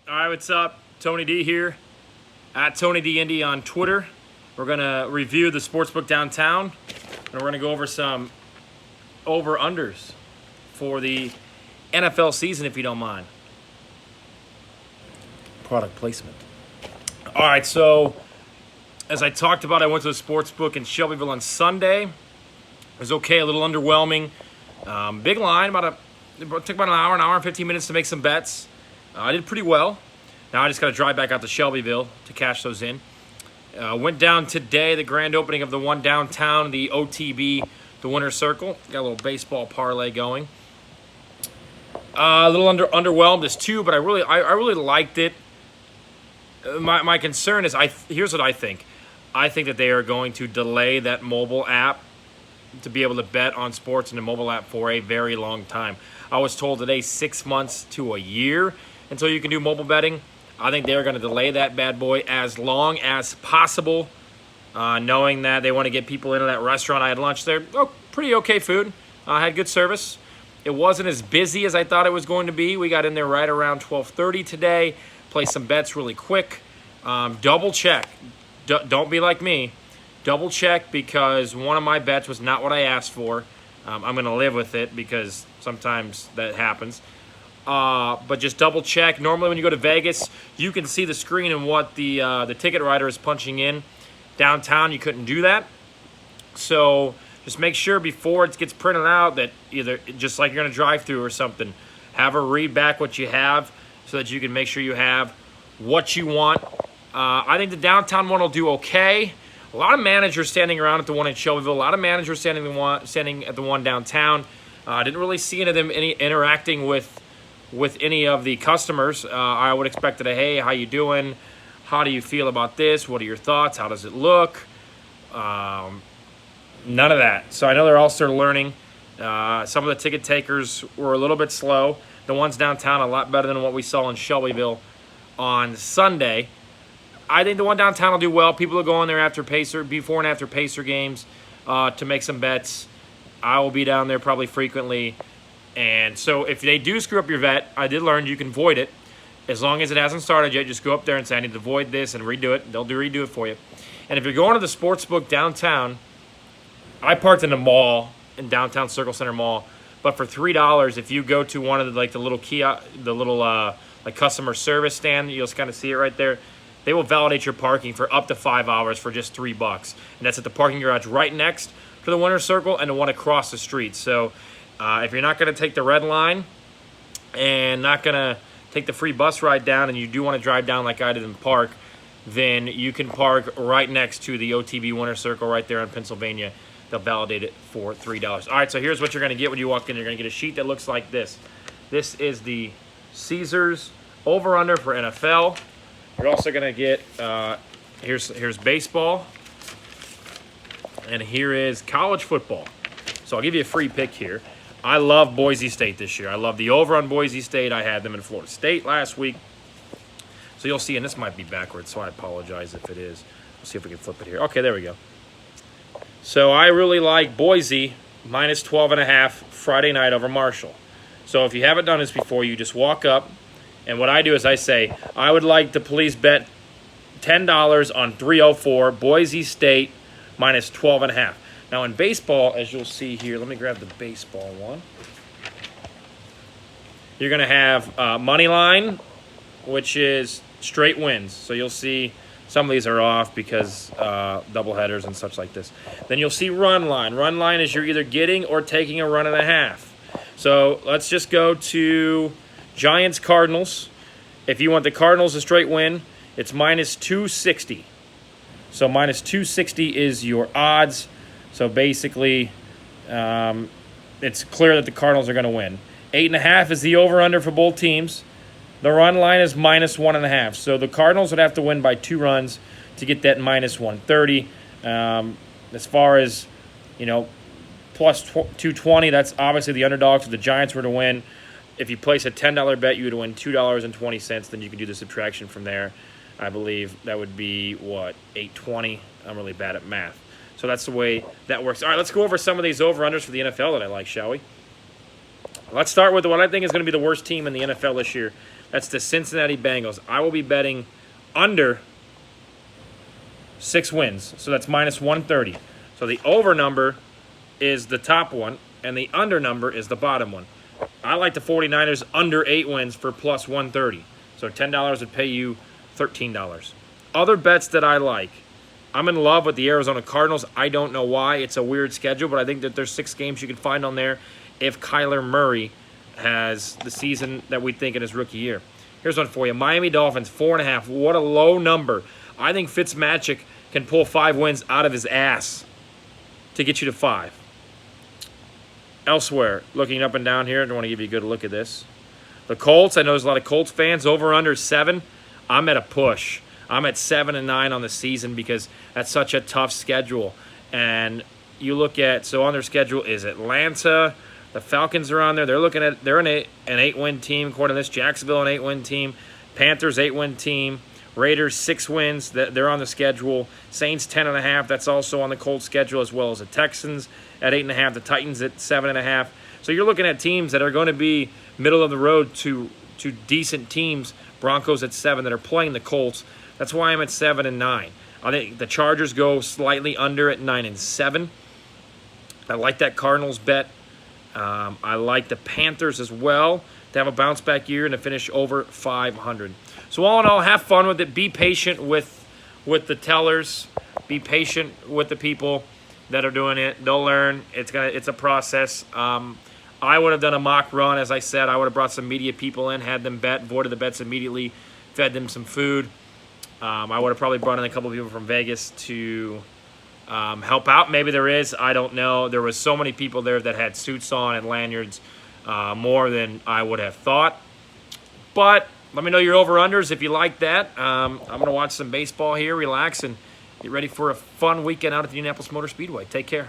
All right, what's up? Tony D here at Tony D Indy on Twitter. We're gonna review the sportsbook downtown, and we're gonna go over some over/unders for the NFL season, if you don't mind. Product placement. All right, so as I talked about, I went to the sportsbook in Shelbyville on Sunday. It was okay, a little underwhelming. Big line, it took about an hour and 15 minutes to make some bets. I did pretty well. Now I just got to drive back out to Shelbyville to cash those in. Went down today, the grand opening of the one downtown, the OTB, the Winner's Circle. Got a little baseball parlay going. A little underwhelmed as too, but I really liked it. My concern is here's what I think. I think that they are going to delay that mobile app to be able to bet on sports in the mobile app for a very long time. I was told today 6 months to a year until you can do mobile betting. I think they're going to delay that bad boy as long as possible, knowing that they want to get people into that restaurant. I had lunch there. Oh, pretty okay food. Had good service. It wasn't as busy as I thought it was going to be. We got in there right around 12:30 today. Play some bets really quick. Double check. Don't be like me. Double check because one of my bets was not what I asked for. I'm going to live with it because sometimes that happens. But just double check. Normally when you go to Vegas, you can see the screen and what the ticket writer is punching in. Downtown, you couldn't do that. So just make sure before it gets printed out that either, just like you're going to drive through or something, have her read back what you have so that you can make sure you have what you want. I think the downtown one will do okay. A lot of managers standing around at the one in Shelbyville. A lot of managers standing at the one downtown. I didn't really see any of them interacting with any of the customers. I would expect that, hey, how you doing? How do you feel about this? What are your thoughts? How does it look? None of that. So I know they're all still learning. Some of the ticket takers were a little bit slow. The ones downtown a lot better than what we saw in Shelbyville on Sunday. I think the one downtown will do well. People will go in there before and after Pacer games to make some bets. I will be down there probably frequently. And so if they do screw up your bet, I did learn you can void it. As long as it hasn't started yet, just go up there and say, I need to void this and redo it. They'll redo it for you. And if you're going to the sports book downtown, I parked in the mall, in downtown Circle Center Mall. But for $3, if you go to one of the little kiosk, like customer service stand, you'll kind of see it right there. They will validate your parking for up to 5 hours for just $3. And that's at the parking garage right next to the Winner's Circle and the one across the street. So if you're not going to take the red line and not going to take the free bus ride down and you do want to drive down like I did and park, then you can park right next to the OTB Winner's Circle right there in Pennsylvania. They'll validate it for $3. All right, so here's what you're going to get when you walk in. You're going to get a sheet that looks like this. This is the Caesars over-under for NFL. You're also going to get, here's baseball, and here is college football. So I'll give you a free pick here. I love Boise State this year. I love the over on Boise State. I had them in Florida State last week. So you'll see, and this might be backwards, so I apologize if it is. Let's see if we can flip it here. Okay, there we go. So I really like Boise minus 12.5 Friday night over Marshall. So if you haven't done this before, you just walk up. And what I do is I say, I would like to please bet $10 on 304 Boise State minus 12.5. Now in baseball, as you'll see here, let me grab the baseball one. You're going to have money line, which is straight wins. So you'll see some of these are off because doubleheaders and such like this. Then you'll see run line. Run line is you're either getting or taking a run and a half. So let's just go to Giants Cardinals. If you want the Cardinals a straight win, it's minus 260. So minus 260 is your odds. So basically, it's clear that the Cardinals are going to win. 8.5 is the over-under for both teams. The run line is minus 1.5. So the Cardinals would have to win by 2 runs to get that minus 130. As far as, plus 220, that's obviously the underdogs. If the Giants were to win, if you place a $10 bet, you would win $2.20. Then you can do the subtraction from there. I believe that would be, $8.20. I'm really bad at math. So that's the way that works. All right, let's go over some of these over-unders for the NFL that I like, shall we? Let's start with what I think is going to be the worst team in the NFL this year. That's the Cincinnati Bengals. I will be betting under 6 wins. So that's minus 130. So the over number is the top one, and the under number is the bottom one. I like the 49ers under 8 wins for plus 130. So $10 would pay you $13. Other bets that I like. I'm in love with the Arizona Cardinals. I don't know why. It's a weird schedule, but I think that there's 6 games you can find on there if Kyler Murray has the season that we think in his rookie year. Here's one for you. Miami Dolphins, 4.5. What a low number. I think Fitzmagic can pull 5 wins out of his ass to get you to 5. Elsewhere, looking up and down here, I want to give you a good look at this. The Colts, I know there's a lot of Colts fans. Over under 7. I'm at a push. I'm at 7-9 on the season because that's such a tough schedule. And you look at, so on their schedule is Atlanta. The Falcons are on there. They're an 8-win team according to this. Jacksonville, an 8-win team. Panthers, 8-win team. Raiders, 6 wins. They're on the schedule. Saints, 10.5. That's also on the Colts schedule, as well as the Texans at 8.5. The Titans at 7.5. So you're looking at teams that are going to be middle of the road to decent teams. Broncos at 7 that are playing the Colts. That's why I'm at 7-9. I think the Chargers go slightly under at 9-7. I like that Cardinals bet. I like the Panthers as well to have a bounce back year and to finish over 500. So all in all, have fun with it. Be patient with the tellers. Be patient with the people that are doing it. They'll learn. It's a process. I would have done a mock run, as I said. I would have brought some media people in, had them bet, voided the bets immediately, fed them some food. I would have probably brought in a couple of people from Vegas to help out. Maybe there is. I don't know. There was so many people there that had suits on and lanyards, more than I would have thought. But let me know your over-unders if you like that. I'm going to watch some baseball here, relax, and get ready for a fun weekend out at the Indianapolis Motor Speedway. Take care.